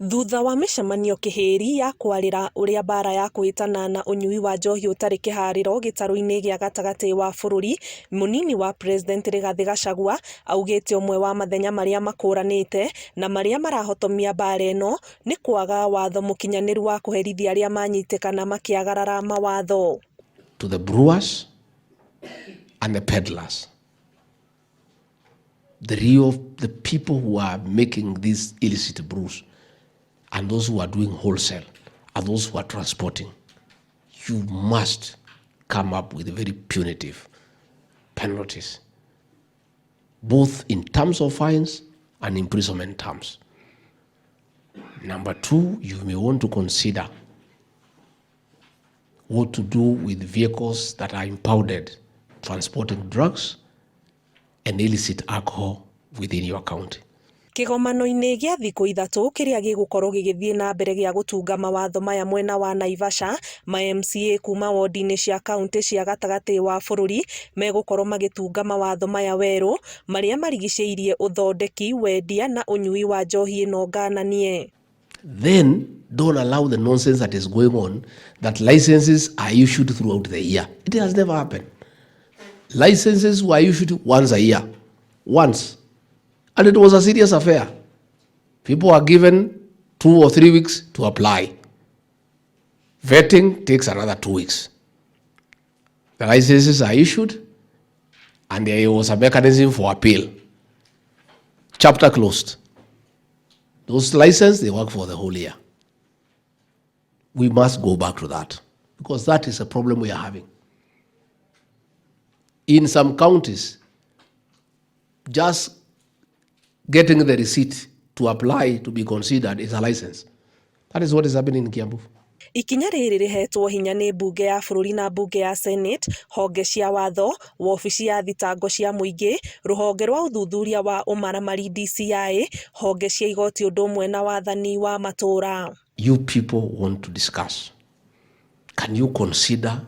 Thutha wa mĩcemanio kĩhĩri ya kwarĩra ũrĩa mbara ya kũhĩtana na ũnyui wa njohi ũtarĩ kĩharĩro gĩtarũ-inĩ gĩa gatagatĩ wa bũrũri, mũnini wa president Rigathĩ Gachagua augĩte ũmwe wa mathenya marĩa makũranĩte na marĩa marahotomia mbara ĩno nĩ kwaga watho mũkinyanĩru wa kũherithia arĩa manyitĩkana makĩagarara mawatho. To the brewers and the peddlers, the people who are making these illicit brews, and those who are doing wholesale, and those who are transporting, you must come up with very punitive penalties, both in terms of fines and imprisonment terms. Number two, you may want to consider what to do with vehicles that are impounded, transporting drugs and illicit alcohol within your county. Kĩgomano-inĩ gĩa thikũ ithatũ kĩrĩa gĩgũkorwo gĩgĩthiĩ na mbere gĩa gũtunga mawatho maya mwena wa Naivasha, ma MCA kuma wodi-inĩ cia kaũntĩ cia gatagatĩ wa bũrũri megũkorwo magĩtunga mawatho maya werũ marĩa marigicĩirie ũthondeki, wendia na ũnyui wa njohi ĩno ngananie. Then don't allow the nonsense that is going on, that licenses are issued throughout the year. It has never happened. Licenses were issued once a year. Once. And it was a serious affair. People are given 2 or 3 weeks to apply. Vetting takes another 2 weeks. The licenses are issued, and there was a mechanism for appeal. Chapter closed. Those licenses, they work for the whole year. We must go back to that, because that is a problem we are having. In some counties, just getting the receipt to apply to be considered is a license. That is what is happening in Kiambu. Ikinya rĩrĩ rĩhetwo hinya nĩ mbunge ya bũrũri na mbunge ya Senate, honge cia watho, wobici ya thitango cia mũingĩ, rũhonge rwa ũthuthuria wa ũmaramari DCI, honge cia igoti ũndũ ũmwe na wathani wa matũra. You people want to discuss. Can you consider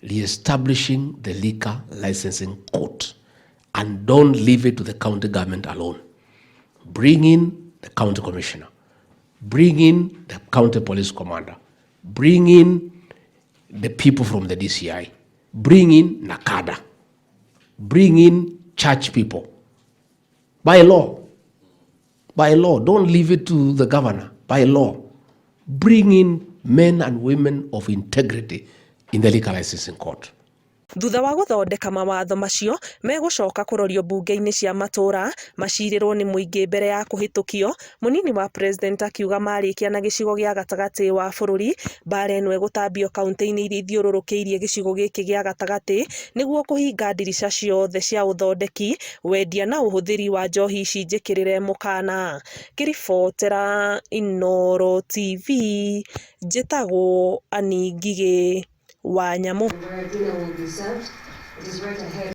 re-establishing the liquor licensing court, and don't leave it to the county government alone? Bring in the county commissioner, bring in the county police commander, bring in the people from the DCI, bring in Nakada, bring in church people. By law, don't leave it to the governor. By law, bring in men and women of integrity in the liquor licensing court. Thutha wa gũthondeka mawatho macio megũcoka kũrorio mbunge-inĩ cia matũra macirĩrwo nĩ mũingĩ mbere ya kũhĩtũkio, mũnini wa president akiuga marĩkia na gĩcigo gĩa gatagatĩ wa bũrũri, mbara ĩno ĩgũtambio kaũntĩ-inĩ iria ithiũrũrũkĩirie gĩcigo gĩkĩ gĩa gatagatĩ nĩguo kũhinga ndirica ciothe cia ũthondeki, wendia na ũhũthĩri wa njohi ici njĩkĩrĩre mũkana. Kĩribotera Inooro TV, njĩtagwo Ani Ngigĩ wa Nyamũ.